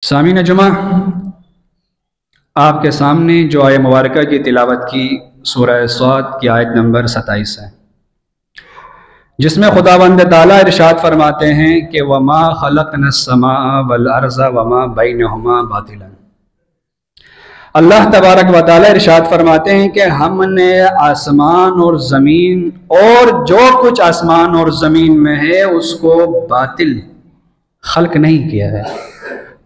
सामीन जुमा, आपके सामने जो आय मुबारक की तिलावत की सूरह स्वाद की आयत नंबर 27 है, जिसमें खुदावंद ताला इरशाद फरमाते हैं कि वमा खलक़नस समा वल अर्ज़ वमा बैनहुमा बातिलन। अल्लाह तबारक व तआला इरशाद फरमाते हैं कि हमने आसमान और ज़मीन और जो कुछ आसमान और ज़मीन में है उसको बातिल खल्क नहीं किया है।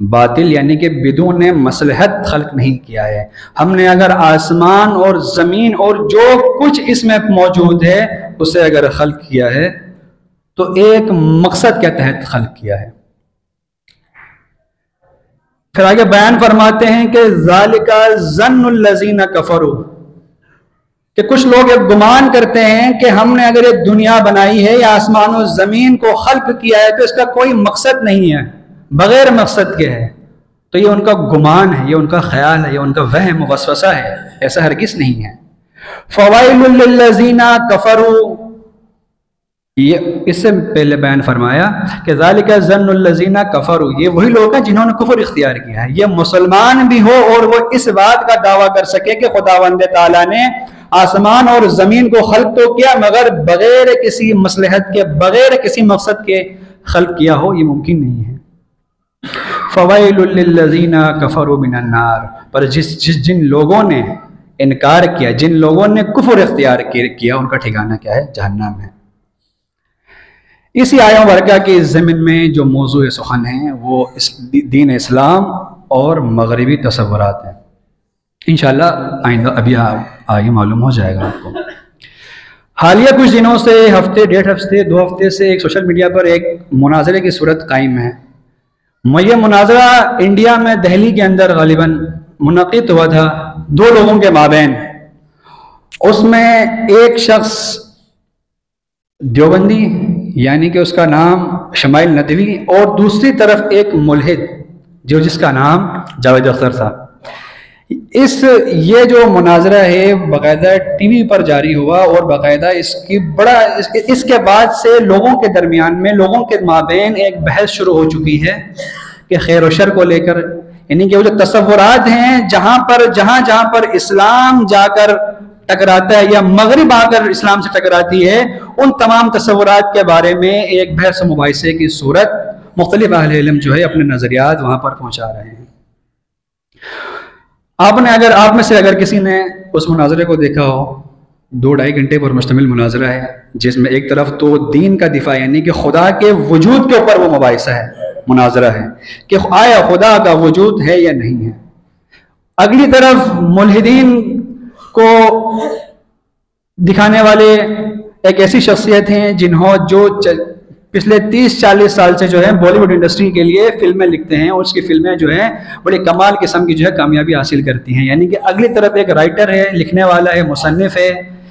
बातिल यानी कि बिदून मसलहत खल्क नहीं किया है। हमने अगर आसमान और ज़मीन और जो कुछ इसमें मौजूद है उसे अगर खल्क किया है तो एक मकसद के तहत खल्क किया है। फिर आगे बयान फरमाते हैं कि ज़ालिका ज़न्नुल लज़ीना कफ़रू, कि कुछ लोग एक गुमान करते हैं कि हमने अगर एक दुनिया बनाई है या आसमान और ज़मीन को खल्क किया है तो इसका कोई मकसद नहीं है, बगैर मकसद के है। तो ये उनका गुमान है, ये उनका ख्याल है, ये उनका वहम वसवसा है, ऐसा हरगिज़ नहीं है। फ़वाइलुल लिल्लज़ीना कफ़रू, ये इससे पहले बयान फरमाया कि ज़ालिका ज़न्नुल लज़ीना कफ़रू, ये वही लोग हैं जिन्होंने कुफ्र इख्तियार किया है। ये मुसलमान भी हो और वो इस बात का दावा कर सके कि खुदावंद ताला ने आसमान और ज़मीन को खल्क तो किया मगर बगैर किसी मसलहत के, बगैर किसी मकसद के खल्क किया हो, ये मुमकिन नहीं है। फ़वाइलुल लिल्लज़ीना कफ़रू मिनन नार, पर जिन लोगों ने इनकार किया, जिन लोगों ने कुफ्र इख्तियार किया, उनका ठिकाना क्या है? जहन्नम है। इसी आया वर्गा की ज़मीन में जो मौजू सुखन है वो दीन इस्लाम और मगरबी तसव्वुरात हैं। इंशाअल्लाह आइंदा अभी आगे मालूम हो जाएगा आपको। हालिया कुछ दिनों से, हफ्ते, डेढ़ हफ्ते, 2 हफ्ते से एक सोशल मीडिया पर एक मुनाजरे की सूरत कायम है। ये मुनाजरा इंडिया में दिल्ली के अंदर गालिबन मुनक़िद हुआ था 2 लोगों के माबैन। उसमें एक शख्स देवबंदी यानी कि उसका नाम शमाइल नदवी और दूसरी तरफ एक मुल्हिद जिसका नाम जावेद अख्तर था। ये जो मुनाजरा है बाकायदा टीवी पर जारी हुआ और बाकायदा इसके बाद से लोगों के दरमियान में, लोगों के माबैन एक बहस शुरू हो चुकी है कि खैर और शर को लेकर, यानी कि वो जो तसव्वुरात हैं जहाँ पर इस्लाम जाकर टकराता है या मगरिब आकर इस्लाम से टकराती है, उन तमाम तसव्वुरात के बारे में एक बहस मुबाहिसे की सूरत मुख्तलिफ अहले इल्म जो है अपने नज़रियात वहाँ पर पहुँचा रहे हैं। आप में से अगर किसी ने उस मुनाजरे को देखा हो, 2-2.5 घंटे पर मुश्तमिल मुनाजरा है जिसमें एक तरफ तो दीन का दिफा यानी कि खुदा के वजूद के ऊपर वो मुबाहिसा है, मुनाजरा है कि आया खुदा का वजूद है या नहीं है। अगली तरफ मुल्हिदीन को दिखाने वाले एक ऐसी शख्सियत हैं जो पिछले 30-40 साल से जो है बॉलीवुड इंडस्ट्री के लिए फिल्में लिखते हैं और उसकी फिल्में जो है बड़ी कमाल किस्म की जो है कामयाबी हासिल करती हैं। यानी कि अगली तरफ एक राइटर है, लिखने वाला है, मुसन्निफ है,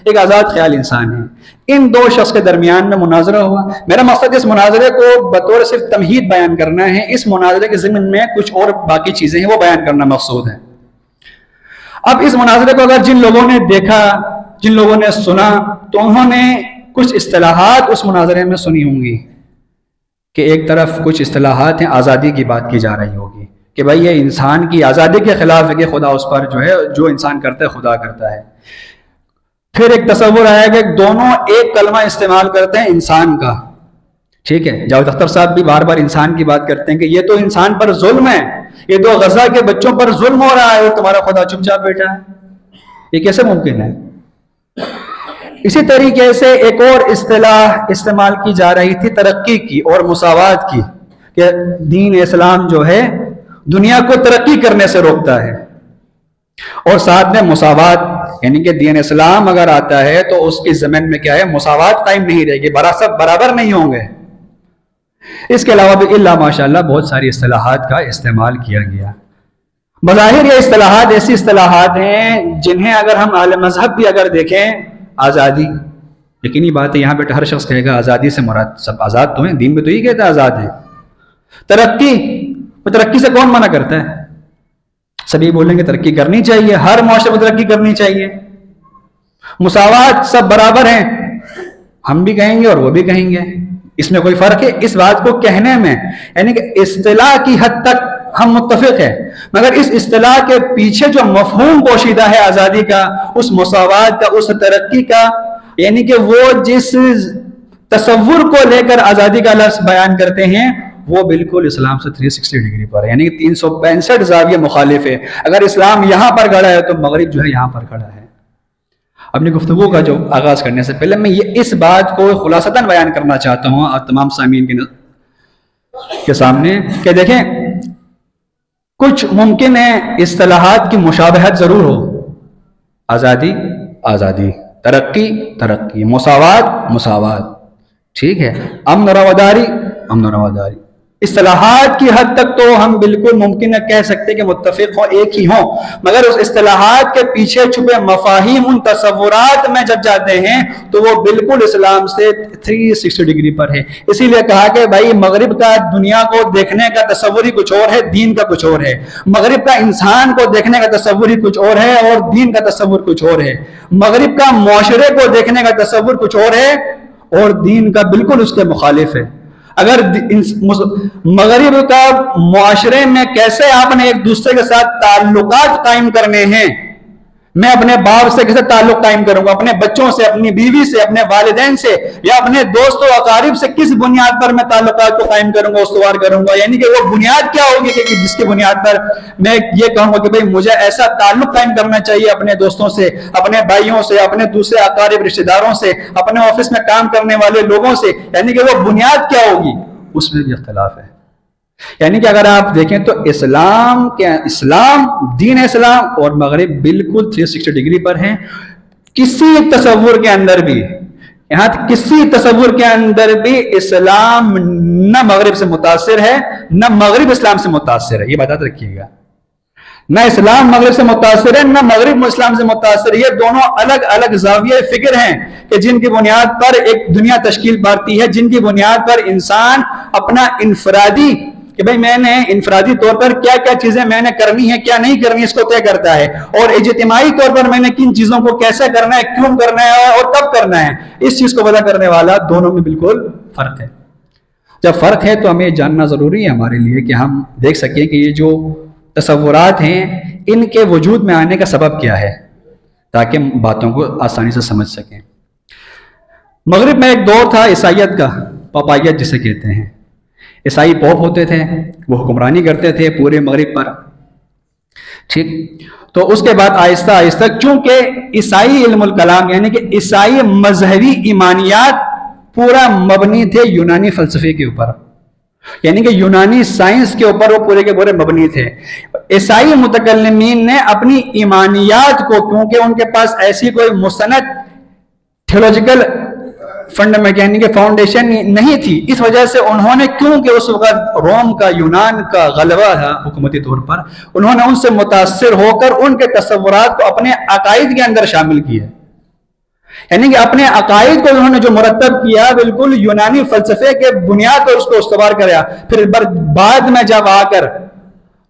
एक आज़ाद ख्याल इंसान है। इन 2 शख्स के दरमियान में मुनाजरा हुआ। मेरा मकसद इस मुनाजरे को बतौर सिर्फ तमहीद बयान करना है। इस मुनाजरे के ज़िम्न में कुछ और बाकी चीज़ें हैं वो बयान करना मकसूद है। अब इस मुनाजरे को अगर जिन लोगों ने देखा, जिन लोगों ने सुना, तो उन्होंने कुछ इस्तिलाहात उस मुनाजरे में सुनी होंगी कि एक तरफ कुछ इस्तिलाहात हैं, आज़ादी की बात की जा रही होगी कि भाई ये इंसान की आज़ादी के खिलाफ है कि खुदा उस पर जो है, जो इंसान करता है खुदा करता है। फिर एक तसव्वुर आया कि दोनों एक कलमा इस्तेमाल करते हैं इंसान का, ठीक है। जावेद अख्तर साहब भी बार बार इंसान की बात करते हैं कि ये तो इंसान पर जुल्म है, ये तो गजा के बच्चों पर जुल्म हो रहा है और तुम्हारा खुदा चुपचाप बैठा है। ये कैसे मुमकिन है? इसी तरीके से एक और इस्तिलाह इस्तेमाल की जा रही थी तरक्की की और मुसावात की कि दीन इस्लाम जो है दुनिया को तरक्की करने से रोकता है और साथ में मुसावात यानी कि दीन इस्लाम अगर आता है तो उसकी ज़मीन में क्या है? मुसावात कायम नहीं रहेगी, सब बराबर नहीं होंगे। इसके अलावा भी इल्ला माशाअल्लाह बहुत सारी इस्तिलाहात का इस्तेमाल किया गया। बज़ाहिर ये इस्तिलाहात ऐसी इस्तिलाहात हैं जिन्हें अगर हम आले मजहब भी अगर देखें, आज़ादी, यकीनी बात है यहाँ पे हर शख्स कहेगा आज़ादी से मुराद सब आज़ाद तो हैं, दीन में तो यही कहता है आज़ाद है। तरक्की से कौन मना करता है? सभी बोलेंगे तरक्की करनी चाहिए, हर मुआशरे में तरक्की करनी चाहिए। मुसावात, सब बराबर हैं, हम भी कहेंगे और वो भी कहेंगे, इसमें कोई फर्क है? इस बात को कहने में यानी कि इस्तिलाह की हद तक हम मुत्तफिक हैं, मगर इस इस्तिलाह के पीछे जो मफहूम पोशीदा है आज़ादी का, उस मुसावात का, उस तरक्की का, यानी कि वो जिस तसव्वुर को लेकर आज़ादी का लफ्ज़ बयान करते हैं वो बिल्कुल इस्लाम से 360 डिग्री पर है, यानी कि 365 ज़ाविया मुखालिफ है। अगर इस्लाम यहाँ पर खड़ा है तो मगरिब जो है यहाँ पर खड़ा है। अपनी गुफ्तगू का जो आगाज़ करने से पहले मैं ये इस बात को खुलासतन बयान करना चाहता हूँ और तमाम सामीन के सामने कि देखें, कुछ मुमकिन है इस्तिलाहात की मुशाबहत ज़रूर हो, आज़ादी आज़ादी, तरक्की तरक्की, मुसावात मुसावात, ठीक है, अमन रवादारी अमन रवादारी, इस्तिलाहात की हद तक तो हम बिल्कुल मुमकिन है कह सकते कि मुत्तफिक हो, एक ही हो, मगर उस इस्तिलाहात के पीछे छुपे मफाहिम, उन तसव्वुरात में जब जाते हैं तो वो बिल्कुल इस्लाम से 360 डिग्री पर है। इसीलिए कहा कि भाई मगरिब का दुनिया को देखने का तसव्वुर ही कुछ और है, दीन का कुछ और है। मगरिब का इंसान को देखने का तसव्वुर ही कुछ और है और दीन का तसव्वुर कुछ और है। मगरिब का मुआशरे को देखने का तसव्वुर कुछ और है और दीन का बिल्कुल उसके मुखालिफ है। अगर मगरिब का मुआशरे में कैसे आपने एक दूसरे के साथ ताल्लुकात कायम करने हैं, मैं अपने बाप से कैसे ताल्लुक कायम करूंगा, अपने बच्चों से, अपनी बीवी से, अपने वालिदैन से या अपने दोस्तों अकारिब से किस बुनियाद पर मैं ताल्लुकात को कायम करूंगा, उस्तवार करूंगा, यानी कि वो बुनियाद क्या होगी कि जिसकी बुनियाद पर मैं ये कहूंगा कि भाई मुझे ऐसा ताल्लुक कायम करना चाहिए अपने दोस्तों से, अपने भाइयों से, अपने दूसरे अकारिब रिश्तेदारों से, अपने ऑफिस में काम करने वाले लोगों से, यानी कि वो बुनियाद क्या होगी, उसमें भी इख्तिलाफ है। यानी कि अगर आप देखें तो इस्लाम दीन इस्लाम और मगरिब बिल्कुल 360 डिग्री पर हैं। किसी तसव्वुर के अंदर भी, यहां किसी तसव्वुर के अंदर भी इस्लाम न मगरिब से मुतासिर है न मगरिब इस्लाम से मुतासिर है, ये बात याद रखिएगा। न इस्लाम मगरिब से मुतासिर है न मगरिब इस्लाम से मुतासिर है। ये दोनों अलग अलग ज़ाविया फिक्र हैं कि जिनकी बुनियाद पर एक दुनिया तश्कील पाती है, जिनकी बुनियाद पर इंसान अपना इनफरादी कि भाई मैंने इनफरादी तौर पर क्या क्या चीजें मैंने करनी है, क्या नहीं करनी, इसको तय करता है, और इज्तिमाई तौर पर मैंने किन चीजों को कैसे करना है, क्यों करना है और कब करना है, इस चीज को पता करने वाला दोनों में बिल्कुल फर्क है। जब फर्क है तो हमें जानना जरूरी है हमारे लिए कि हम देख सकें कि ये जो तसव्वुरात हैं इनके वजूद में आने का सबब क्या है, ताकि बातों को आसानी से समझ सकें। मगरिब में एक दौर था ईसाइयत का, पपाइयत जिसे कहते हैं। ईसाई पोप होते थे, वो हुक्मरानी करते थे पूरे मगरिब पर, ठीक। तो उसके बाद आहिस्ता आहिस्ता, क्योंकि ईसाई इल्मुल कलाम यानी कि ईसाई मजहबी ईमानियात पूरा मबनी थे यूनानी फलसफे के ऊपर, यानी कि यूनानी साइंस के ऊपर वो पूरे के पूरे मबनी थे। ईसाई मुतकल्लिमीन ने अपनी ईमानियात को, क्योंकि उनके पास ऐसी कोई मुस्तनद थियोलॉजिकल फंडामेंट यानी कि फाउंडेशन नहीं थी, इस वजह से उन्होंने, क्योंकि उस वक्त रोम का, यूनान का गलबा था हुकूमती तौर पर, उन्होंने उनसे मुतासिर होकर उनके तसव्वुरात को अपने अकायद के अंदर शामिल किया, यानी कि अपने अकायद को उन्होंने जो मुरतब किया बिल्कुल यूनानी फलसफे के बुनियाद पर उसको इस्तवार कराया। फिर बाद में जब आकर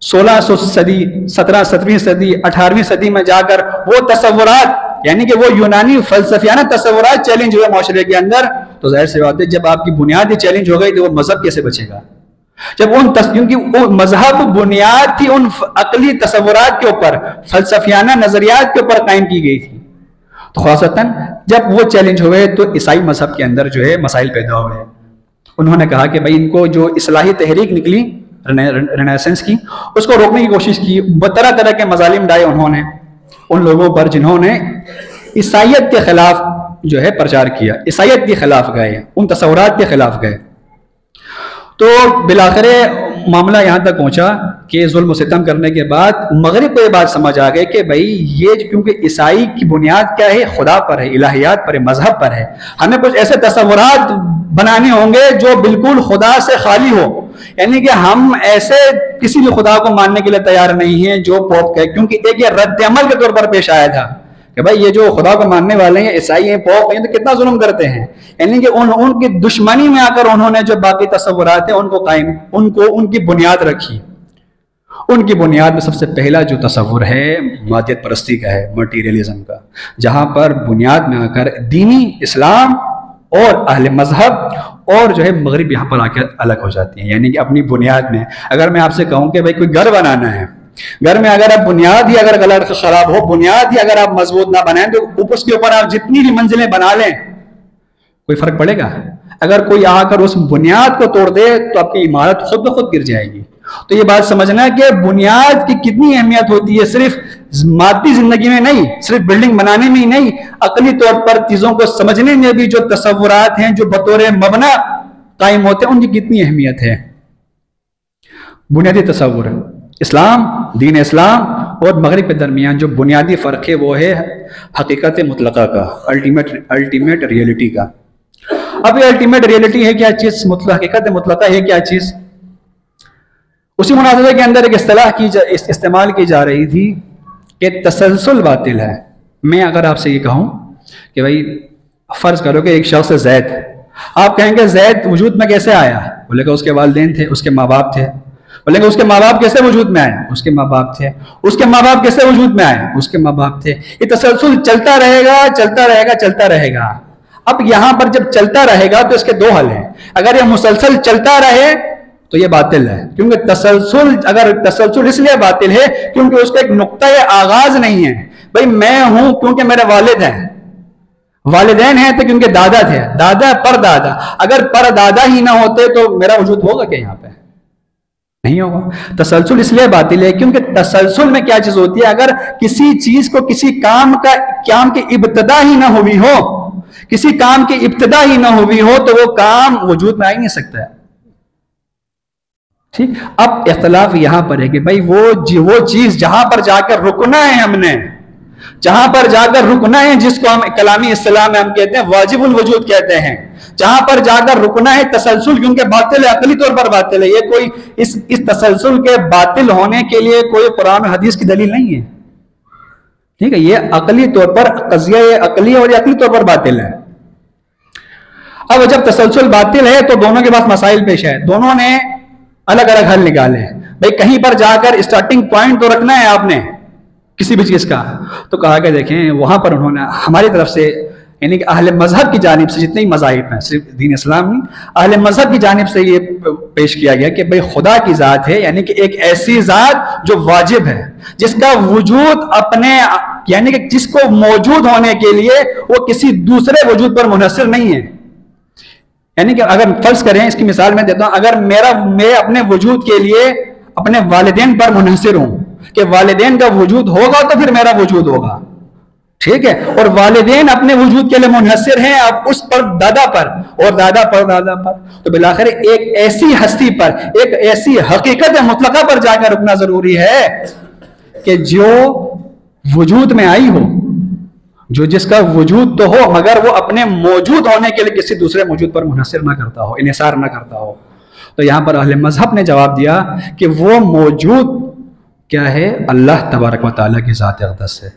1600 सदी, 17वीं सदी, 18वीं सदी में जाकर वो तसव्वुरात यानी कि वो यूनानी फलसफियाना तसव्वुरात चैलेंज हुए माशरे के अंदर, तो जाहिर सी बात है जब आपकी बुनियाद ही चैलेंज हो गई तो वो मजहब कैसे बचेगा। जब क्योंकि वो मजहब बुनियाद थी उन अकली तसव्वुरात के ऊपर, फलसफियाना नजरियात के ऊपर कायम की गई थी, तो खासतन जब वो चैलेंज हुए तो ईसाई मजहब के अंदर जो है मसाइल पैदा हुए। उन्होंने कहा कि भाई इनको जो इस्लाही तहरीक निकली रेनेसेंस की, उसको रोकने की कोशिश की, तरह तरह के मजालिम डाले उन्होंने उन लोगों पर जिन्होंने ईसाइयत के खिलाफ जो है प्रचार किया, ईसाइयत के खिलाफ गए, उन तसव्वुरात के खिलाफ गए। तो बिलाखिर मामला यहाँ तक पहुँचा कि जुल्म सितम करने के बाद मगरिब को ये बात समझ आ गई कि भाई ये, क्योंकि ईसाई की बुनियाद क्या है, खुदा पर है, इलाहियात पर है, मजहब पर है, हमें कुछ ऐसे तसव्वुरात बनाने होंगे जो बिल्कुल खुदा से खाली हो, यानी कि हम ऐसे किसी भी खुदा को मानने के लिए तैयार नहीं है जो पोप कहे, क्योंकि एक ये रद्द अमल के तौर पर पेश आया था कि भाई ये जो खुदा को मानने वाले हैं, ईसाई हैं, पोप हैं, तो कितना जुल्म करते हैं, यानी कि उनकी दुश्मनी में आकर उन्होंने जो बाकी तसव्वुरात हैं उनको कायम, उनकी बुनियाद रखी। उनकी बुनियाद में सबसे पहला जो तसव्वुर है मादियत परस्ती का है, मटीरियलिज्म का, जहां पर बुनियाद में आकर दीनी इस्लाम और अहले मजहब और जो है मगरिब यहाँ पर आकर अलग हो जाती है। यानी कि अपनी बुनियाद में अगर मैं आपसे कहूँ कि भाई कोई घर बनाना है, घर में अगर आप बुनियाद ही अगर गलत खराब हो, बुनियाद ही अगर आप मजबूत ना बनाएं तो उसके ऊपर आप जितनी भी मंजिलें बना लें कोई फर्क पड़ेगा? अगर कोई आकर उस बुनियाद को तोड़ दे तो आपकी इमारत खुद ब खुद गिर जाएगी। तो ये बात समझना कि बुनियाद की कितनी अहमियत होती है, सिर्फ मादी जिंदगी में नहीं, सिर्फ बिल्डिंग बनाने में ही नहीं, अकली तौर पर चीजों को समझने में भी जो तसव्वुरात हैं जो बतौर मबना कायम होते हैं उनकी कितनी अहमियत है। बुनियादी तसव्वुर, इस्लाम, दीन इस्लाम और मगरिब के दरमियान जो बुनियादी फ़र्क है वो है हकीकत मुतलका का, अल्टीमेट रियलिटी का। अब ये अल्टीमेट रियलिटी है क्या चीज़, हकीकत मुतलका है क्या चीज़? उसी मुनाज़रे के अंदर एक इस्तिलाह इस्तेमाल की जा रही थी कि तसलसल बातिल है। मैं अगर आपसे ये कहूँ कि भाई फ़र्ज़ करो कि एक शख्स जैद, आप कहेंगे जैद वजूद में कैसे आया? बोलेगा उसके वालिदैन थे, उसके माँ बाप थे। बोलेंगे उसके माँ बाप कैसे वजूद में आए? उसके माँ बाप थे। उसके माँ बाप कैसे वजूद में आए? उसके माँ बाप थे। ये तसलसल चलता रहेगा, चलता रहेगा, चलता रहेगा। अब यहां पर जब चलता रहेगा तो इसके दो हल हैं। अगर ये मुसलसल चलता रहे तो ये बातिल है, क्योंकि तसलसल इसलिए बातिल है क्योंकि उसका एक नुक्ता आगाज नहीं है। भाई मैं हूं क्योंकि मेरे वालिद हैं, वालिदैन हैं तो क्योंकि दादा थे, दादा पर दादा। अगर पर दादा ही ना होते तो मेरा वजूद होगा क्या? यहाँ पे नहीं होगा। तसलसल इसलिए बातिल है क्योंकि तसलसल में क्या चीज होती है, अगर किसी चीज को किसी काम की इब्तिदा ही ना हुई हो, किसी काम की इब्तिदा ही ना हुई हो तो वो काम वजूद में आ ही नहीं सकता है। ठीक, अब इख्तिलाफ यहां पर है कि भाई वो चीज जहां पर जाकर रुकना है, हमने जहां पर जाकर रुकना है, जिसको हम कलामी इस्तिलाह में हम कहते हैं वाजिबुल वजूद कहते हैं, जहां पर जाकर रुकना है तसलसल, क्योंकि बातिल है, अकली तौर पर बातिल है। ये कोई इस तसलसल के बातिल होने के लिए कोई कुरान हदीस की दलील नहीं है। ठीक है, ये अकली तौर पर कज़िया अकली और अकली तौर पर बातिल है। अब जब तसलसल बातिल है तो दोनों के पास मसाइल पेश है, दोनों ने अलग अलग हल निकाले। भाई कहीं पर जाकर स्टार्टिंग पॉइंट तो रखना है आपने किसी भी चीज का, तो कहा कि देखें वहां पर उन्होंने हमारी तरफ से यानी कि अहले मजहब की जानिब से, जितने ही मज़ाहिब हैं, सिर्फ दीन इस्लाम नहीं, अहले मजहब की जानिब से ये पेश किया गया कि भाई खुदा की ज़ात है, यानी कि एक ऐसी ज़ात जो वाजिब है, जिसका वजूद अपने यानी कि जिसको मौजूद होने के लिए वो किसी दूसरे वजूद पर मुनहसर नहीं है। यानी कि अगर फर्ज करें, इसकी मिसाल मैं देता हूं, अगर मैं अपने वजूद के लिए अपने वालिदैन पर मुनहसर हूं कि वालिदैन का वजूद होगा तो फिर मेरा वजूद होगा, ठीक है, और वालिदैन अपने वजूद के लिए मुनहसर हैं अब उस पर दादा पर और दादा पर दादा पर, तो बिलाखिर एक ऐसी हस्ती पर, एक ऐसी हकीकत मुतलका पर जाकर रुकना जरूरी है कि जो वजूद में आई हो, जो जिसका वजूद तो हो मगर वो अपने मौजूद होने के लिए किसी दूसरे मौजूद पर मुनहसर ना करता हो, इन्हिसार ना करता हो। तो यहां पर अहले मजहब ने जवाब दिया कि वो मौजूद क्या है, अल्लाह तबारक व तआला की ज़ात अक़दस है।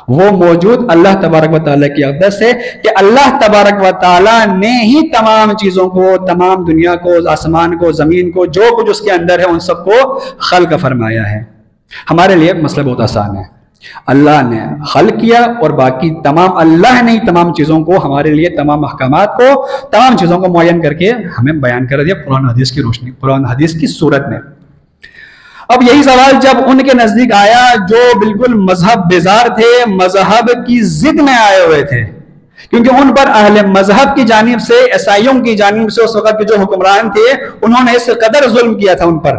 वो मौजूद अल्लाह तबारक व तआला की अक़दस है कि अल्लाह तबारक व तआला ने ही तमाम चीज़ों को, तमाम दुनिया को, आसमान को, ज़मीन को, जो कुछ उसके अंदर है उन सबको खल्क़ फरमाया है। हमारे लिए मसला बहुत आसान है, अल्लाह ने खल्क़ किया और बाकी तमाम अल्लाह ने ही तमाम चीज़ों को हमारे लिए, तमाम अहकामात को, तमाम चीज़ों को मुअय्यन करके हमें बयान कर दिया कुरान हदीस की रोशनी, कुरान हदीस की सूरत में। अब यही सवाल जब उनके नजदीक आया जो बिल्कुल मजहब बेजार थे, मजहब की जिद में आए हुए थे, क्योंकि उन पर अहले मजहब की जानिब से, ईसाइयों की जानिब से उस वक्त के जो हुक्मरान थे उन्होंने इस कदर जुल्म किया था उन पर,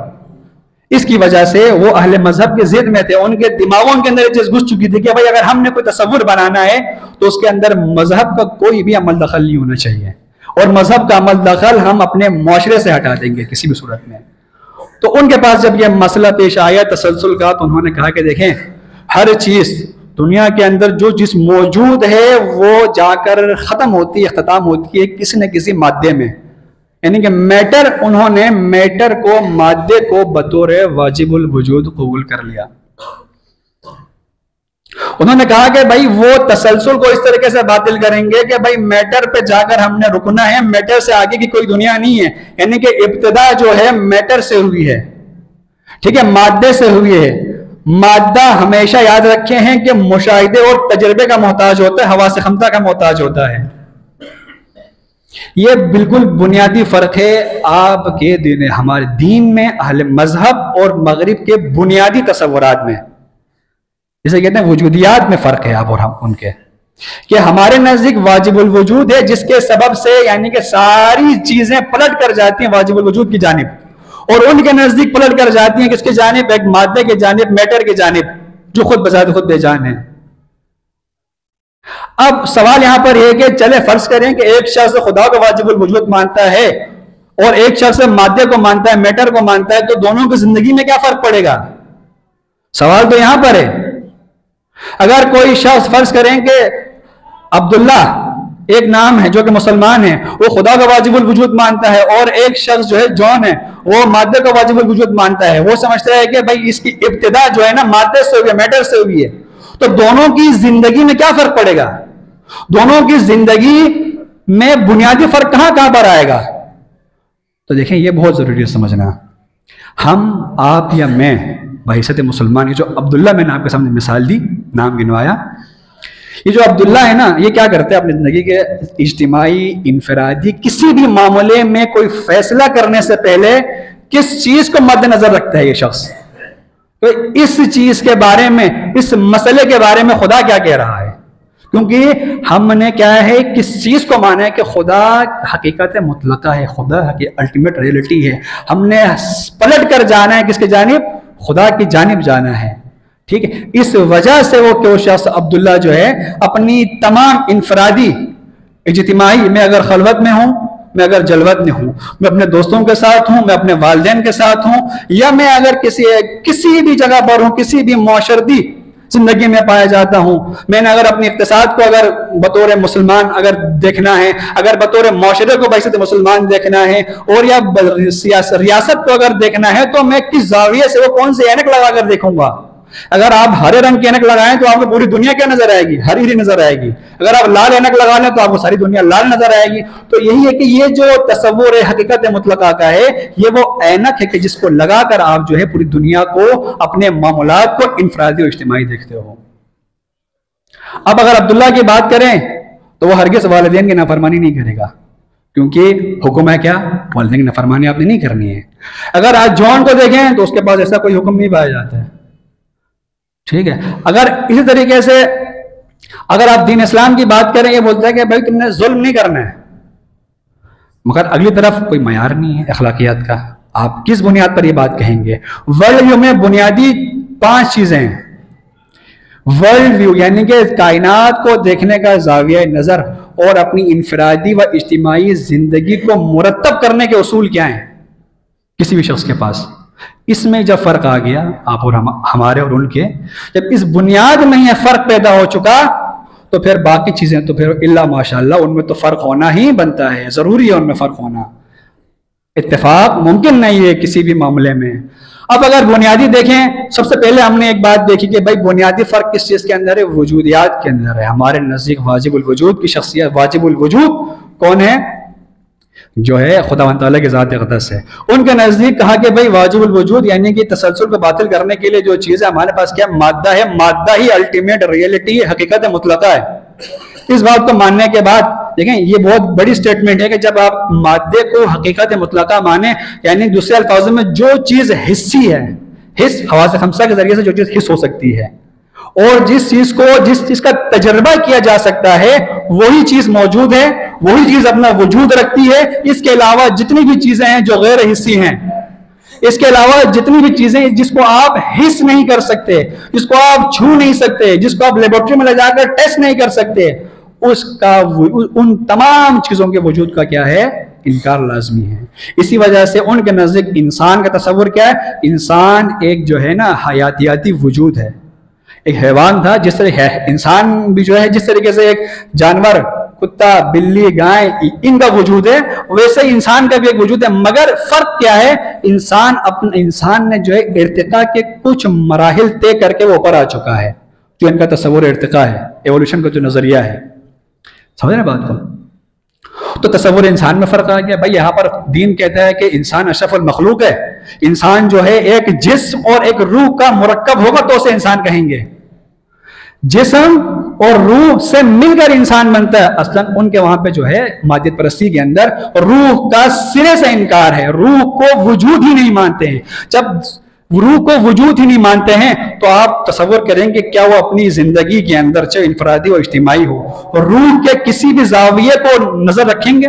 इसकी वजह से वो अहले मजहब की जिद में थे। उनके दिमागों के अंदर ये चीज घुस चुकी थी कि भाई अगर हमने कोई तसव्वुर बनाना है तो उसके अंदर मजहब का कोई भी अमल दखल नहीं होना चाहिए, और मजहब का अमल दखल हम अपने मुआशरे से हटा देंगे किसी भी सूरत में। तो उनके पास जब यह मसला पेश आया तसलसल का, तो उन्होंने कहा कि देखें, हर चीज दुनिया के अंदर जो चीज मौजूद है वो जाकर खत्म होती है, इख्तिताम होती है किसी न किसी मादे में, यानी कि मैटर, उन्होंने मैटर को, मादे को बतौर वाजिबुल वजूद कबूल कर लिया। उन्होंने कहा कि भाई वो तसलसल को इस तरीके से बातिल करेंगे कि भाई मैटर पे जाकर हमने रुकना है, मैटर से आगे की कोई दुनिया नहीं है, यानी कि इब्तिदा जो है मैटर से हुई है, ठीक है, मादे से हुई है। मादा हमेशा याद रखे हैं कि मुशाहिदे और तजर्बे का मोहताज होता है, हवा से खमता का मोहताज होता है। ये बिल्कुल बुनियादी फर्क है आपके दिन, हमारे दीन में अहले मजहब और मगरिब के बुनियादी तसव्वुरात में, जिसे कहते हैं वजूदियात में फर्क है आप और हम उनके, कि हमारे नजदीक वाजिबुल वजूद है जिसके सबब से यानी कि सारी चीजें पलट कर जाती हैं वाजिबुल वजूद की जानिब, और उनके नजदीक पलट कर जाती हैं किसके जानिब, एक मादे के जानिब, मैटर के जानिब, जो खुद बजाते खुद बेजान है। अब सवाल यहां पर यह कि चले फर्ज करें कि एक शख्स खुदा को वाजिबुल वजूद मानता है और एक शख्स मादे को मानता है, मैटर को मानता है, तो दोनों की जिंदगी में क्या फर्क पड़ेगा? सवाल तो यहां पर है। अगर कोई शख्स फर्ज करें कि अब्दुल्ला एक नाम है जो कि मुसलमान है, वो खुदा का वाजिबुल वजूद मानता है, और एक शख्स जो है जॉन है वो मादे का वाजिबुल वजूद मानता है, वो समझता है कि भाई इसकी इब्तिदा जो है ना मादे से हुई है, मैटर से हुई है, तो दोनों की जिंदगी में क्या फर्क पड़ेगा? दोनों की जिंदगी में बुनियादी फर्क कहां कहां पर आएगा? तो देखें ये बहुत जरूरी है समझना। हम, आप या मैं बहैसियत मुसलमान, ये जो अब्दुल्ला मैंने आपके सामने मिसाल दी, नाम गिनवाया, ये जो अब्दुल्ला है ना, ये क्या करते हैं अपनी जिंदगी के इज्तिमाई, इनफरादी किसी भी मामले में कोई फैसला करने से पहले किस चीज को मद्देनजर रखता है ये शख्स? तो इस चीज के बारे में, इस मसले के बारे में खुदा क्या कह रहा है, क्योंकि हमने क्या है किस चीज को माना है कि खुदा हकीकत मुतलका है, खुदा अल्टीमेट रियलिटी है, हमने पलट कर जाना है किसके जानिब? खुदा की जानिब जाना है। ठीक है, इस वजह से वो क्यों शख्स अब्दुल्ला जो है अपनी तमाम इनफरादी इज्तिमाई, मैं अगर खलवत में हूं, मैं अगर जलवत में हूं, मैं अपने दोस्तों के साथ हूं, मैं अपने वालिदैन के साथ हूं, या मैं अगर किसी भी जगह पर हूं, किसी भी मौशरती जिंदगी में पाया जाता हूं, मैंने अगर अपने इक्तिसाद को अगर बतौर मुसलमान अगर देखना है, अगर बतौर मौशरे को बहैसियत मुसलमान देखना है, और या रियासत को अगर देखना है, तो मैं किस जाविये से, वो कौन से ऐनक लगा कर देखूंगा? अगर आप हरे रंग की ऐनक लगाएं तो आपको पूरी दुनिया क्या नजर आएगी? हरी हरी नजर आएगी। अगर आप लाल ऐनक लगा लें तो आपको सारी दुनिया लाल नजर आएगी। तो यही है कि ये जो तसव्वुर है हकीकत मुतलका का है, ये वो ऐनक है कि जिसको लगाकर आप जो है पूरी दुनिया को, अपने मामूलात को इनफरादी और इज्तिमाई देखते हो। अब अगर अब्दुल्ला की बात करें तो वो हरगिज़ वालिदैन की नाफरमानी नहीं करेगा, क्योंकि हुक्म है क्या? वालिदैन की नाफरमानी आपने नहीं करनी है। अगर आज जॉन को देखें तो उसके पास ऐसा कोई हुक्म नहीं पाया जाता है। ठीक है, अगर इसी तरीके से अगर आप दीन इस्लाम की बात करें, ये बोलता है कि भाई तुमने जुल्म नहीं करना है, मगर अगली तरफ कोई मयार नहीं है अखलाकियात का। आप किस बुनियाद पर ये बात कहेंगे? वर्ल्ड व्यू में बुनियादी 5 चीजें हैं। वर्ल्ड व्यू यानी कि कायनात को देखने का जाविया नजर और अपनी इनफरादी व इज्तिमाई जिंदगी को मुरत्तब करने के उसूल क्या हैं किसी भी शख्स के पास। इसमें जब फर्क आ गया आप और हमारे और उनके, जब इस बुनियाद में यह फर्क पैदा हो चुका, तो फिर बाकी चीजें तो फिर इल्ला माशाअल्लाह उनमें तो फर्क होना ही बनता है, जरूरी है उनमें फर्क होना, इत्तेफाक मुमकिन नहीं है किसी भी मामले में। अब अगर बुनियादी देखें, सबसे पहले हमने एक बात देखी कि भाई बुनियादी फर्क किस चीज के अंदर है? वजूदियात के अंदर है। हमारे नजदीक वाजिबुल वजूद की शख्सियत, वाजिबुल वजूद कौन है? जो है खुदावंद तआला की ज़ात अक़दस है। उनके नजदीक कहा कि भाई वाजिबुल वजूद यानी कि तसलसल को बातिल करने के लिए जो चीज है हमारे पास क्या? मादा है। मादा ही अल्टीमेट रियलिटी है, हकीकत मुतलका है। इस बात को मानने के बाद देखें, ये बहुत बड़ी स्टेटमेंट है कि जब आप मादे को हकीकत मुतलका माने, यानी दूसरे अल्फाजों में जो चीज हिस्सी है, हिस हवास खमसा के जरिए से जो चीज हिस हो सकती है, और जिस चीज का तजर्बा किया जा सकता है, वही चीज मौजूद है, वही चीज अपना वजूद रखती है। इसके अलावा जितनी भी चीजें हैं जो गैर हिस्सी हैं, इसके अलावा जितनी भी चीजें जिसको आप हिस नहीं कर सकते, जिसको आप छू नहीं सकते, जिसको आप लेबोरेटरी में ले जाकर टेस्ट नहीं कर सकते, उसका उन तमाम चीजों के वजूद का क्या है? इनकार लाजमी है। इसी वजह से उनके नजदीक इंसान का तस्वुर क्या है? इंसान एक जो है ना हयातियाती वजूद है, एक हैवान था। जिस तरह है इंसान भी जो है, जिस तरीके से एक जानवर, कुत्ता, बिल्ली, गाय, इनका वजूद है, वैसे इंसान का भी एक वजूद है। मगर फर्क क्या है? इंसान ने जो है इर्तिका के कुछ मराहिल तय करके वो ऊपर आ चुका है, जो इनका तस्वुर इर्तिका है, एवोल्यूशन का जो नजरिया है। समझ रहे बात को? तो तस्वुर इंसान में फर्क आ गया। भाई यहां पर दीन कहता है कि इंसान अशरफुल मखलूक है, इंसान जो है एक जिस्म और एक रूह का मुरक्कब होगा तो उसे इंसान कहेंगे। जिस्म और रूह से मिलकर इंसान बनता है। असलन उनके वहां पे जो है मादियत परस्ती के अंदर रूह का सिरे से इनकार है, रूह को वजूद ही नहीं मानते हैं। जब रूह को वजूद ही नहीं मानते हैं तो आप तसव्वुर करेंगे क्या वो अपनी जिंदगी के अंदर, चाहे इनफरादी और इज्तिमाई हो, रूह के किसी भी जाविये को नजर रखेंगे?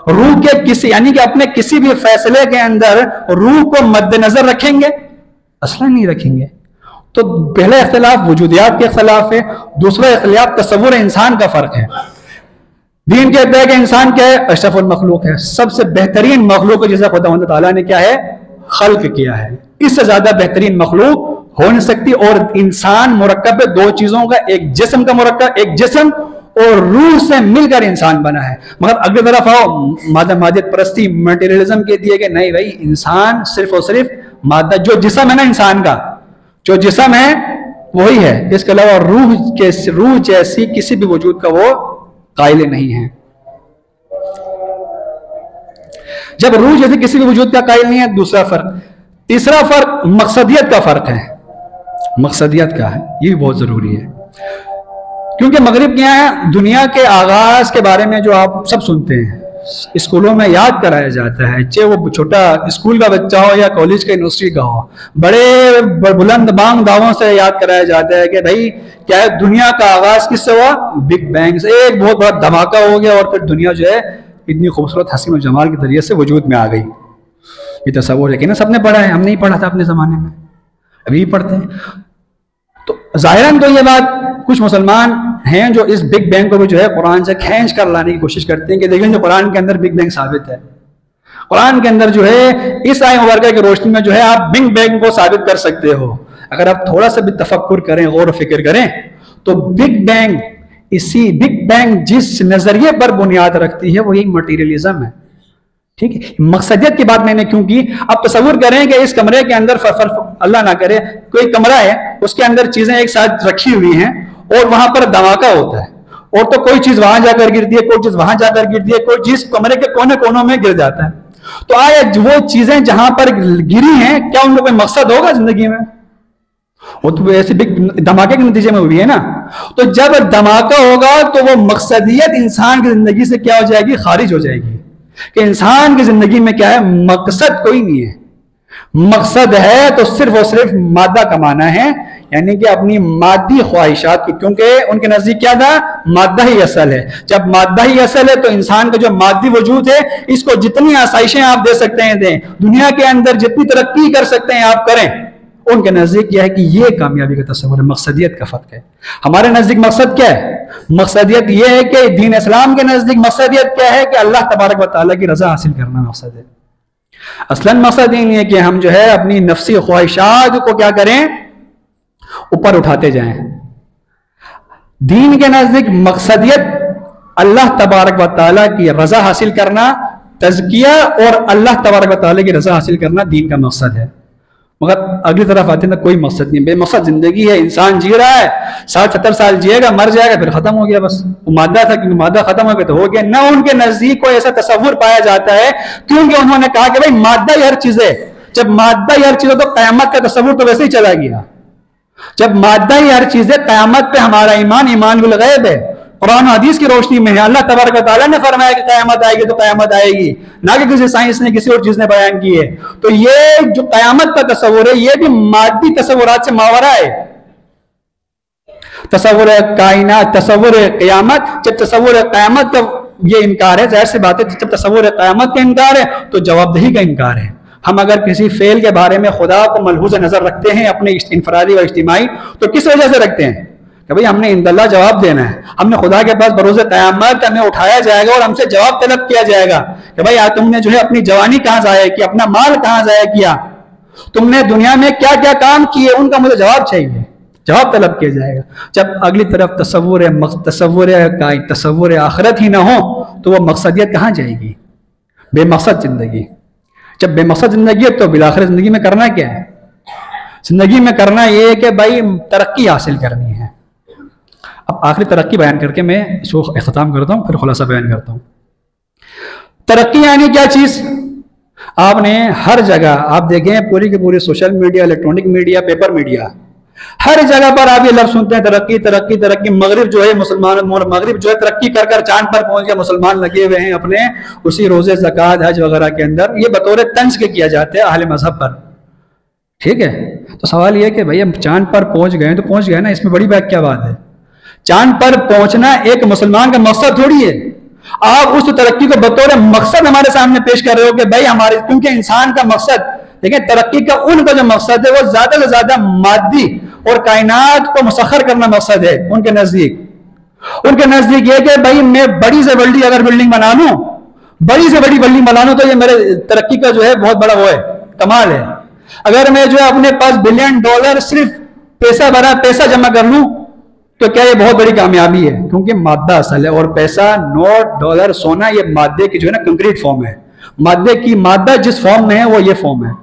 रूह के किसी यानी कि अपने किसी भी फैसले के अंदर रूह को मद्देनजर रखेंगे? असलन नहीं रखेंगे। तो पहला इख्तिलाफ वजूदियात के खिलाफ है। दूसरा इख्तिलाफ तसव्वुर इंसान का फर्क है। दीन कहता है कि इंसान क्या है? अशरफुल मखलूक है, सबसे बेहतरीन मखलूक है, जिसे खुदा ताला ने क्या है? खल्क किया है। इससे ज्यादा बेहतरीन मखलूक हो नहीं सकती। और इंसान मुरक्कब है दो चीजों का, एक जिस्म का मुरक्कब, एक जिस्म और रूह से मिलकर इंसान बना है। मगर अगली तरफ आओ, मादियत परस्ती, मटेरियलिज्म के दिए गए नहीं भाई, इंसान सिर्फ और सिर्फ मादा, जो जिस्म है ना इंसान का, जो जिस्म है वही है, इसके अलावा रूह जैसी किसी भी वजूद का वो कायल नहीं है। जब रूह जैसे किसी भी वजूद का कायल नहीं है, दूसरा फर्क। तीसरा फर्क मकसदियत का फर्क है। मकसदियत का है, ये भी बहुत जरूरी है, क्योंकि मगरिब क्या है, दुनिया के आगाज के बारे में जो आप सब सुनते हैं, स्कूलों में याद कराया जाता है, चाहे वो छोटा स्कूल का बच्चा हो या कॉलेज का यूनिवर्सिटी का हो, बड़े बुलंद बांग दावों से याद कराया जाता है कि भाई क्या है, दुनिया का आगाज किससे हुआ? बिग बैंग से। एक बहुत बड़ा धमाका हो गया और फिर दुनिया जो है इतनी खूबसूरत हसीन और जमाल के जरिए से वजूद में आ गई। ये तस्वुर है कि ना, सबने पढ़ा है, हम नहीं पढ़ा था अपने जमाने में, अभी पढ़ते हैं। तो जाहिरन तो ये बात कुछ मुसलमान हैं जो इस बिग बैंग को भी जो है कुरान से खींच कर लाने की कोशिश करते हैं कि देखिए जो कुरान के अंदर बिग बैंग साबित है, कुरान के अंदर जो है इस आयत मुबारका की रोशनी में जो है आप बिग बैंग को साबित कर सकते हो। अगर आप थोड़ा सा भी तफक्कुर करें, गौर फिक्र करें, तो बिग बैंग जिस नजरिए पर बुनियाद रखती है वो यही मटीरियलिज्म है। ठीक है, मकसदियत की बात मैंने क्यों की? आप तसव्वुर करें कि इस कमरे के अंदर अल्लाह ना करे कोई कमरा है, उसके अंदर चीजें एक साथ रखी हुई हैं और वहां पर धमाका होता है, और तो कोई चीज वहां जाकर गिरती है, कोई चीज वहां जाकर गिरती है, कोई चीज कमरे के कोने कोनों में गिर जाता है। तो आया वो चीजें जहां पर गिरी हैं, क्या उनका कोई मकसद होगा जिंदगी में? वो तो ऐसे बिग धमाके के नतीजे में हुई है ना। तो जब धमाका होगा तो वो मकसदियत इंसान की जिंदगी से क्या हो जाएगी? खारिज हो जाएगी कि इंसान की जिंदगी में क्या है? मकसद कोई नहीं है। मकसद है तो सिर्फ और सिर्फ मादा कमाना है, यानी कि अपनी मादी ख्वाहिशात की, क्योंकि उनके नजदीक क्या था? मादा ही असल है। जब मादा ही असल है तो इंसान का जो मादी वजूद है, इसको जितनी आसाइशें आप दे सकते हैं दें, दुनिया के अंदर जितनी तरक्की कर सकते हैं आप करें। उनके नजदीक यह है कि यह कामयाबी का तस्वुर है। मकसदियत का फर्क है। हमारे नजदीक मकसद क्या है? मकसदियत यह है कि दीन इस्लाम के नजदीक मकसदियत क्या है? कि अल्लाह तबारक व तआला की रजा हासिल करना मकसद है। असलन मकसद ये नहीं है कि हम जो है अपनी नफ्सी ख्वाहिशात को क्या करें? ऊपर उठाते जाएं। दीन के नजदीक मकसदियत अल्लाह तबारक व तआला की रजा हासिल करना, तज़किया और अल्लाह तबारक व तआला की रजा हासिल करना दीन का मकसद है। मगर अगली तरफ आते ना, कोई मकसद नहीं, बेमकसद जिंदगी है, इंसान जी रहा है, 60-70 साल जिएगा, मर जाएगा, फिर खत्म हो गया, बस मादा था क्योंकि मादा खत्म हो गया तो हो गया ना। उनके नजदीक कोई ऐसा तस्वुर पाया जाता है, क्योंकि उन्होंने कहा कि भाई मादा ही हर चीज है। जब मादा ही हर चीज है तो कयामत का तस्वुर तो वैसे ही चला गया। जब मादा ही हर चीज है, कयामत पे हमारा ईमान बिल गैब है, कुरान हदीस की रोशनी में है। अल्लाह तबारक व तआला ने फरमाया कि कयामत आएगी तो कयामत आएगी, ना कि किसी साइंस ने किसी और चीज ने बयान की है। तो ये जो कयामत का तस्वुर है, ये भी मादी तस्वुरात से मावरा है। तस्वुर कायनात, तस्वुर कयामत, जब तस्वुर कयामत का ये इनकार है, जाहिर सी बात है, जब तस्वुर कयामत का इनकार है तो जवाबदेही का इनकार है। हम अगर किसी फेल के बारे में खुदा को मलहूज नजर रखते हैं अपने इनफरादी व इज्तिमाई, तो किस वजह से रखते हैं? कि भाई हमने इंदल्ला जवाब देना है, हमने खुदा के पास बरोज़ क़यामत हमें उठाया जाएगा और हमसे जवाब तलब किया जाएगा कि भाई आज तुमने जो है अपनी जवानी कहां जाया की, अपना माल कहां जाया किया, तुमने दुनिया में क्या क्या काम किए, उनका मुझे जवाब चाहिए, जवाब तलब किया जाएगा। जब अगली तरफ तसव्वुर आखिरत ही ना हो तो वह मकसदियत कहां जाएगी? बेमकसद जिंदगी। जब बेमकसद जिंदगी है तो बिलाखिर जिंदगी में करना क्या है? जिंदगी में करना यह है कि भाई तरक्की हासिल करनी है। अब आखिरी तरक्की बयान करके मैं इसको इख्तिताम करता हूं, फिर खुलासा बयान करता हूं। तरक्की यानी क्या चीज? आपने हर जगह आप देखें, पूरी की पूरी social media, electronic media, paper media, हर जगह पर आप ये लफ्ज सुनते हैं, तरक्की तरक्की तरक्की। मगरिब जो है मुसलमान, मगरिब जो है तरक्की कर कर चांद पर पहुंच गया, मुसलमान लगे हुए हैं अपने उसी रोजे ज़कात हज वगैरह के अंदर। ये बतौर तंज के किया जाता है अहले मजहब पर, ठीक है। तो सवाल ये है कि भैया चांद पर पहुंच गए तो पहुंच गए ना, इसमें बड़ी बात क्या बात है? चांद पर पहुंचना एक मुसलमान का मकसद थोड़ी है। आप उस तरक्की को बतौर मकसद हमारे सामने पेश कर रहे हो कि भाई हमारे, क्योंकि इंसान का मकसद, देखिए तरक्की का उनका जो मकसद है वो ज्यादा से ज्यादा मादी और कायनात को मुसख्खर करना मकसद है उनके नजदीक। उनके नजदीक ये कि भाई मैं बड़ी से बड़ी अगर बिल्डिंग बना लूं, बड़ी से बड़ी बिल्डिंग बना लूं तो ये मेरे तरक्की का जो है बहुत बड़ा वो है, कमाल है। अगर मैं जो है अपने पास $1 बिलियन सिर्फ पैसा भरा पैसा जमा कर लूं तो क्या ये बहुत बड़ी कामयाबी है? क्योंकि मादा असल है, और पैसा, नोट, डॉलर, सोना, ये मादे की जो है ना कंक्रीट फॉर्म है। मादे की, मादा जिस फॉर्म में है वो ये फॉर्म है।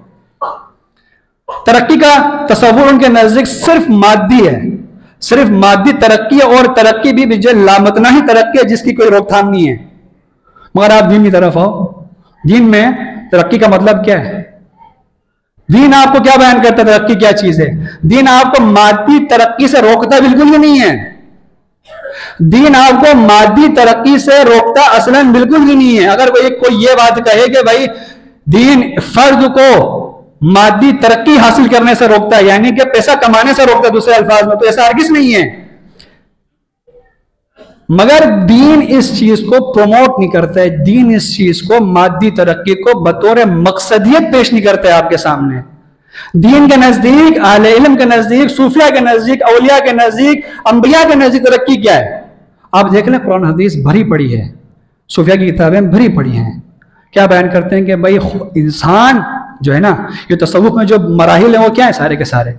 तरक्की का तस्वुर उनके नजदीक सिर्फ मादी है, सिर्फ मादी तरक्की है। और तरक्की भी जो लामतना ही तरक्की है जिसकी कोई रोकथाम नहीं है। मगर आप दीन की तरफ आओ, दीन में तरक्की का मतलब क्या है? दीन आपको क्या बयान करता है? तरक्की क्या चीज है? दीन आपको मादी तरक्की से रोकता बिल्कुल भी नहीं है। दीन आपको मादी तरक्की से रोकता असलन बिल्कुल भी नहीं है। अगर कोई ये बात कहे कि भाई दीन फर्द को मादी तरक्की हासिल करने से रोकता है, यानी कि पैसा कमाने से रोकता है दूसरे अल्फाज में, तो ऐसा हरगिज़ नहीं है। मगर दीन इस चीज को प्रमोट नहीं करता है, दीन इस चीज को, मादी तरक्की को बतौर मकसदियत पेश नहीं करता है आपके सामने। दीन के नजदीक, अहले इल्म के नजदीक, सूफिया के नजदीक, औलिया के नजदीक, अंबिया के नजदीक तरक्की क्या है? आप देख लें, कुरान हदीस भरी पड़ी है, सूफिया की किताबें भरी पड़ी हैं। क्या बयान करते हैं कि भाई इंसान जो है ना, ये तसव्वुफ में जो मराहिल है वो क्या है? सारे के सारे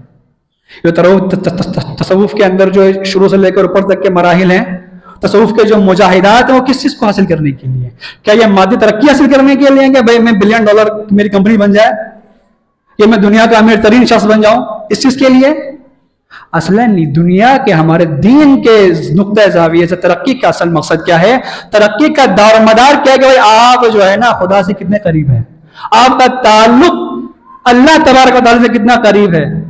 ये तसव्वुफ के अंदर जो शुरू से लेकर ऊपर तक के मराहिल हैं, तसव्वुफ के जो मुजाहिदात है वो किस चीज को हासिल करने के लिए? क्या ये मादी तरक्की हासिल करने के लिए कि भाई मैं $1 बिलियन मेरी कंपनी बन जाए, या मैं दुनिया का अमीर तरीन शख्स बन जाऊं, इस चीज के लिए? असलन दुनिया के, हमारे दीन के नुक्ते ज़ाविये से तरक्की का असल मकसद क्या है? तरक्की का दारोमदार क्या है कि भाई आप जो है ना खुदा से कितने करीब है, आपका ताल्लुक अल्लाह तबारक व तआला से कितना करीब है।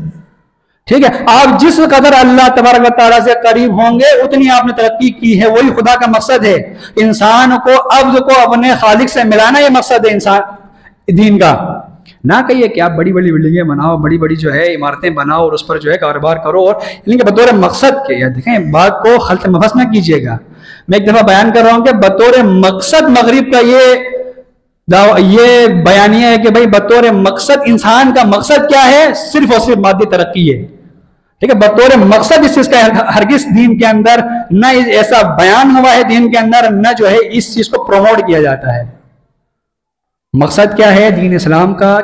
ठीक है, आप जिस कदर अल्लाह तबारक व तआला से करीब होंगे उतनी आपने तरक्की की है। वही खुदा का मकसद है, इंसान को, अब्द को अपने खालिक से मिलाना, ये मकसद है इंसान दीन का। ना कहिए कि आप बड़ी बड़ी बिल्डिंगें बनाओ, बड़ी बड़ी जो है इमारतें बनाओ और उस पर जो है कारोबार करो, और इनके बतौर मकसद के, या देखें बात को खल्त महस ना कीजिएगा। मैं एक दफा बयान कर रहा हूं कि बतौर मकसद मगरिब का ये बयानिया है कि भाई बतौर मकसद इंसान का मकसद क्या है? सिर्फ और सिर्फ मादी तरक्की है। ठीक है, बतौर मकसद इस चीज का हरगिज दीन के अंदर न ऐसा बयान हुआ है, दीन के अंदर न जो है इस चीज को प्रमोट किया जाता है। मकसद क्या है दीन इस्लाम का?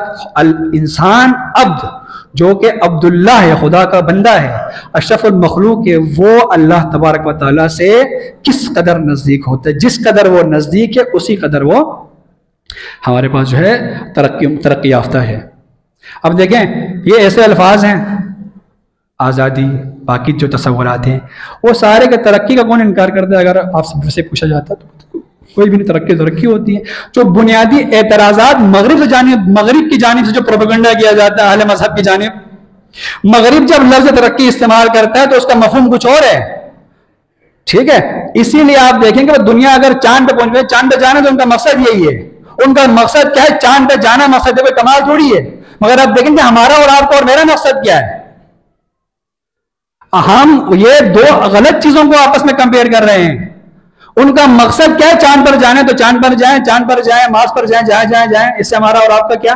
इंसान अब्द जो कि अब्दुल्लाह है, खुदा का बंदा है, अशरफुल मखलूक है, वो अल्लाह तबारक व तआला से किस कदर नजदीक होता है। जिस कदर वो नजदीक है उसी कदर वो हमारे पास जो है तरक्की याफ्ता है। अब देखें, ये ऐसे अल्फाज हैं, आज़ादी, बाकी जो तसव्वुरात हैं, वो सारे के तरक्की का कौन इनकार करता है? अगर आपसे पूछा जाता तो कोई भी नहीं, तरक्की होती है। जो बुनियादी एतराज़ात मगरिब की जानिब से जो प्रोपेगेंडा किया जाता है अहले मजहब की जानिब, मगरिब जब लफ्ज़ तरक्की इस्तेमाल करता है तो उसका मफहूम कुछ और है। ठीक है, इसीलिए आप देखेंगे दुनिया अगर चांद पे पहुंच गए, चांद पे जाना तो उनका मकसद यही है। उनका मकसद क्या है? चांद पे जाना मकसद है, कोई कमाल थोड़ी है। मगर आप देखेंगे हमारा और आपका और मेरा मकसद क्या है? हम ये दो गलत चीजों को आपस में कंपेयर कर रहे हैं। उनका मकसद क्या है? चांद पर जाना है तो चांद पर जाएं, चांद पर जाएं, मार्स पर जाएं, जाएं जाएं। इससे हमारा और आपका क्या?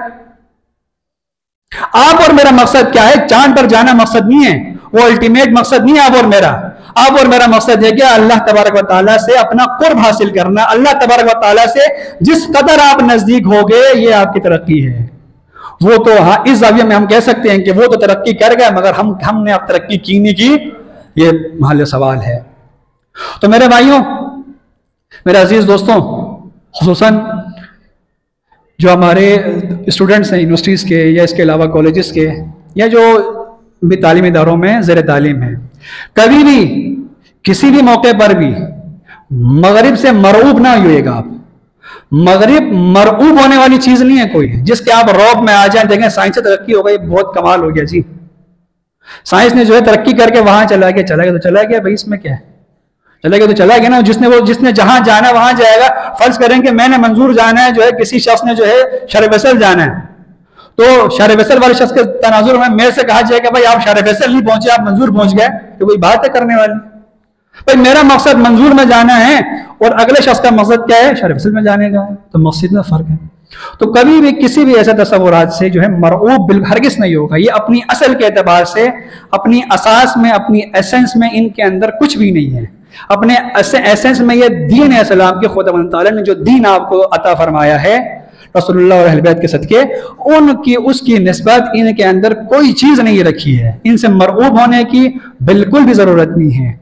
आप और मेरा मकसद क्या है? चांद पर जाना मकसद नहीं है, वो अल्टीमेट मकसद नहीं है आप और मेरा। आप और मेरा मकसद है कि अल्लाह तबारक व तआला से अपना कुर्ब हासिल करना। अल्लाह तबारक व तआला से जिस कदर आप नजदीक हो गए, ये आपकी तरक्की है। वो तो हाँ, इस जाविये में हम कह सकते हैं कि वो तो तरक्की कर गए, मगर हमने अब तरक्की की नहीं की, ये महल सवाल है। तो मेरे भाइयों, मेरे अजीज दोस्तों, खुसूसन जो हमारे स्टूडेंट्स हैं यूनिवर्सिटीज़ के या इसके अलावा कॉलेजेस के, या जो भी तालीमी इदारों में ज़ेर तालीम है, कभी भी किसी भी मौके पर भी मगरिब से मरऊब ना होइएगा आप। मगरिब मरऊब होने वाली चीज नहीं है कोई, जिसके आप रौब में आ जाए। देखें साइंस से तरक्की हो गई, बहुत कमाल हो गया जी, साइंस ने जो है तरक्की करके वहां चला गया तो चला गया भाई, इसमें क्या है, चला गया तो चला गया ना। जिसने जहां जाना वहां जाएगा। फर्ज करें कि मैंने मंजूर जाना है, जो है किसी शख्स ने जो है शहर फैसल जाना है, तो शहर फैसल वाले शख्स के तनाजुर में मेरे से कहा जाएगा भाई आप शहर फैसल नहीं पहुंचे, आप मंजूर पहुंच गए, तो कोई बात है करने वाली। भाई मेरा मकसद मंजूर में जाना है और अगले शख्स का मकसद क्या है, शहर फैसल में जाने का है, तो मकसद में फर्क है। तो कभी भी किसी भी ऐसे तस्वुरात से जो है मरऊब हरगिज़ नहीं होगा। ये अपनी असल के एतबार से, अपनी असास में, अपनी एसेंस में इनके अंदर कुछ भी नहीं है। अपने एसेंस में ये दीन है इस्लाम के, खुदा ताला ने जो दीन आपको अता फरमाया है रसूलुल्लाह और अहले बैत के सदके, उनकी उसकी निस्बत इनके अंदर कोई चीज नहीं रखी है। इनसे मरऊब होने की बिल्कुल भी जरूरत नहीं है।